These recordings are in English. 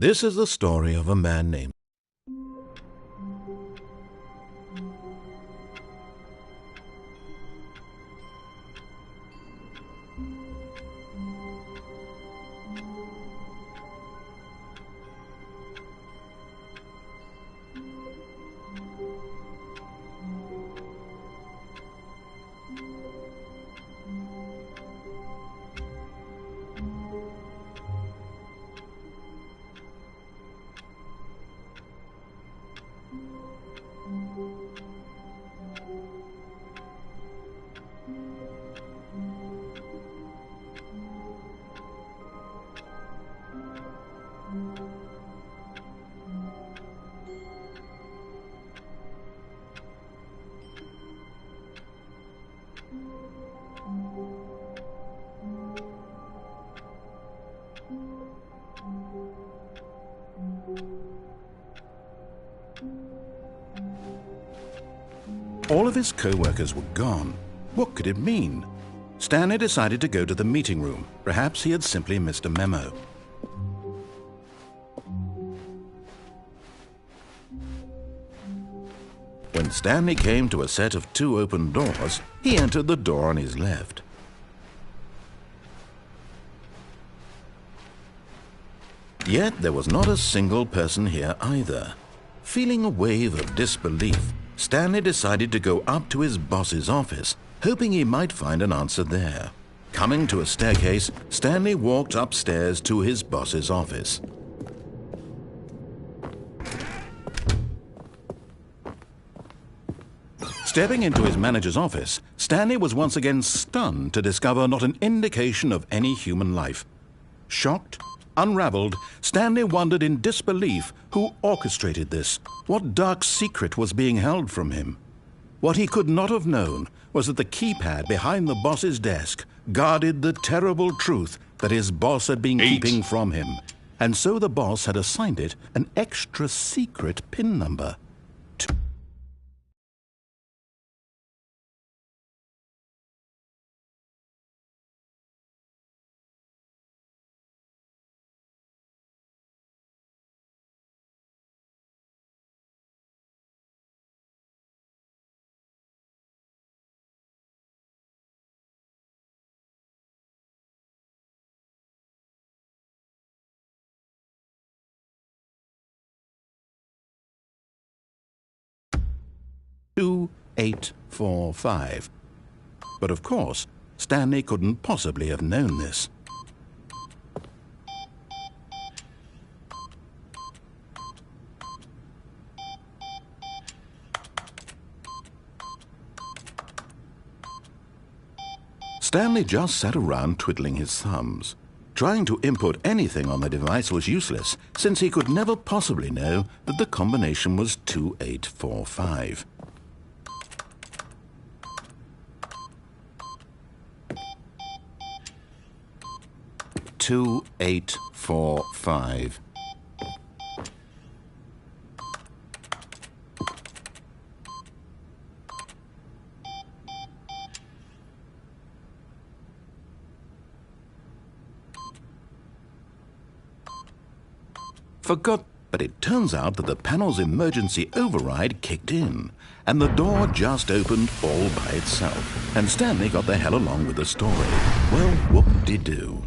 This is the story of a man named All of his co-workers were gone. What could it mean? Stanley decided to go to the meeting room. Perhaps he had simply missed a memo. When Stanley came to a set of 2 open doors, he entered the door on his left. Yet there was not a single person here either. Feeling a wave of disbelief, Stanley decided to go up to his boss's office, hoping he might find an answer there. Coming to a staircase, Stanley walked upstairs to his boss's office. Stepping into his manager's office, Stanley was once again stunned to discover not an indication of any human life. Shocked, unraveled, Stanley wondered in disbelief who orchestrated this. What dark secret was being held from him? What he could not have known was that the keypad behind the boss's desk guarded the terrible truth that his boss had been keeping from him. And so the boss had assigned it an extra secret PIN number. Two, 8, 4, 5. But of course, Stanley couldn't possibly have known this. Stanley just sat around twiddling his thumbs. Trying to input anything on the device was useless, since he could never possibly know that the combination was 2845. Two, 8, 4, 5. Forgot, but it turns out that the panel's emergency override kicked in, and the door just opened all by itself, and Stanley got the hell along with the story. Well, whoop-de-doo.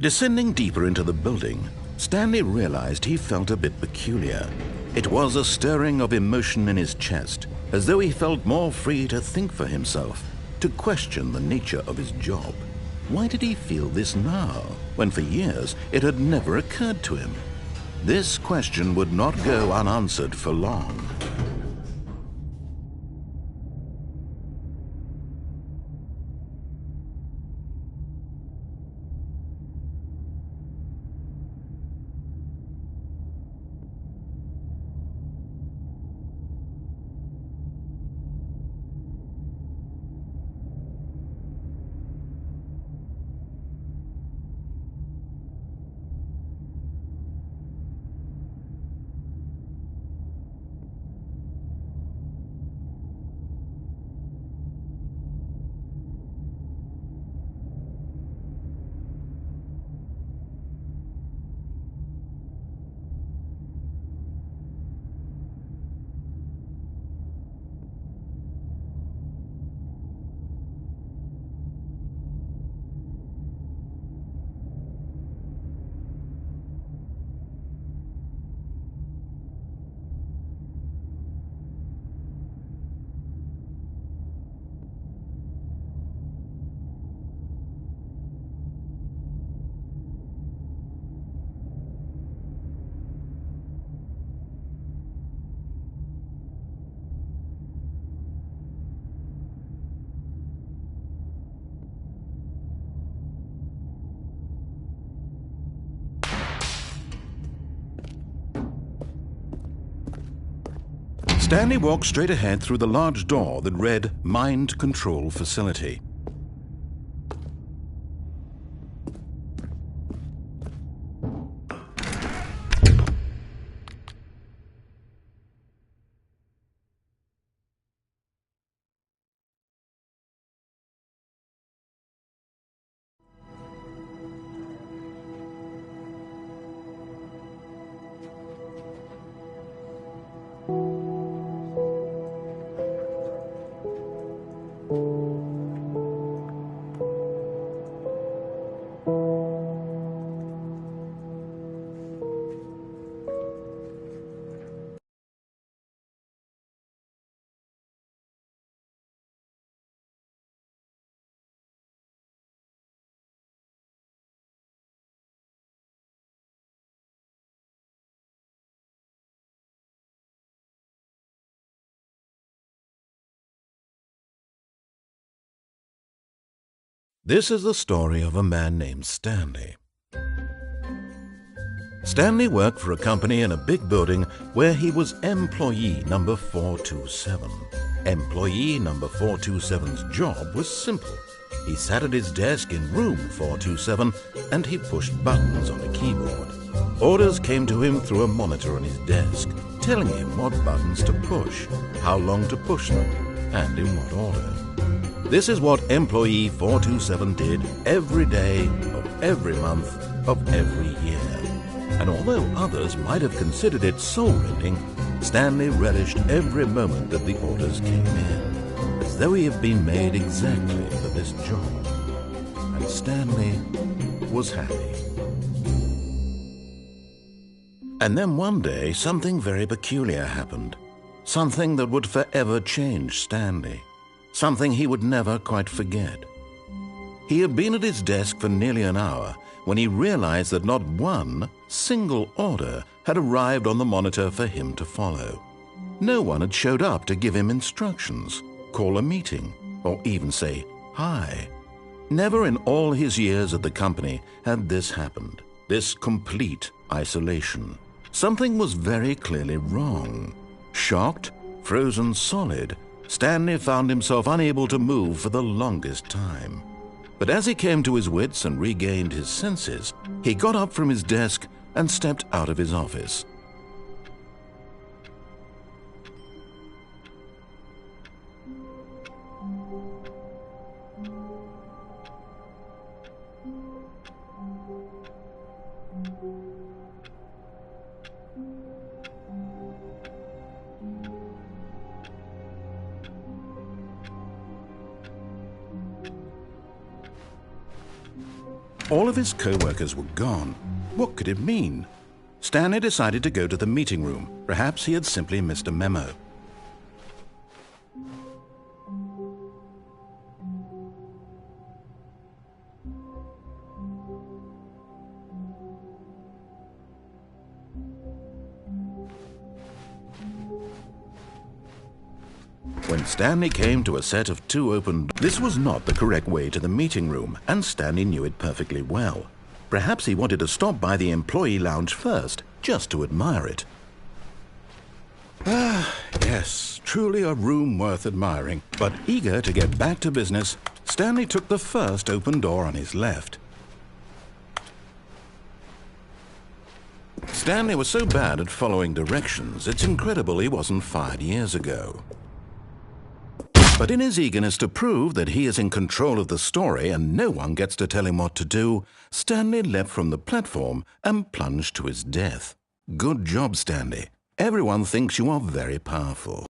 Descending deeper into the building, Stanley realized he felt a bit peculiar. It was a stirring of emotion in his chest, as though he felt more free to think for himself, to question the nature of his job. Why did he feel this now, when for years it had never occurred to him? This question would not go unanswered for long. Stanley walked straight ahead through the large door that read Mind Control Facility. This is the story of a man named Stanley. Stanley worked for a company in a big building where he was employee number 427. Employee number 427's job was simple. He sat at his desk in room 427 and he pushed buttons on a keyboard. Orders came to him through a monitor on his desk, telling him what buttons to push, how long to push them, and in what order. This is what employee 427 did every day of every month of every year. And although others might have considered it soul-rending, Stanley relished every moment that the orders came in, as though he had been made exactly for this job. And Stanley was happy. And then one day, something very peculiar happened. Something that would forever change Stanley. Something he would never quite forget. He had been at his desk for nearly an hour when he realized that not one single order had arrived on the monitor for him to follow. No one had showed up to give him instructions, call a meeting, or even say hi. Never in all his years at the company had this happened, this complete isolation. Something was very clearly wrong. Shocked, frozen solid, Stanley found himself unable to move for the longest time. But as he came to his wits and regained his senses, he got up from his desk and stepped out of his office. All of his co-workers were gone. What could it mean? Stanley decided to go to the meeting room. Perhaps he had simply missed a memo. When Stanley came to a set of 2 open, this was not the correct way to the meeting room, and Stanley knew it perfectly well. Perhaps he wanted to stop by the employee lounge first, just to admire it. Ah, yes, truly a room worth admiring. But eager to get back to business, Stanley took the first open door on his left. Stanley was so bad at following directions, it's incredible he wasn't fired years ago. But in his eagerness to prove that he is in control of the story and no one gets to tell him what to do, Stanley leapt from the platform and plunged to his death. Good job, Stanley. Everyone thinks you are very powerful.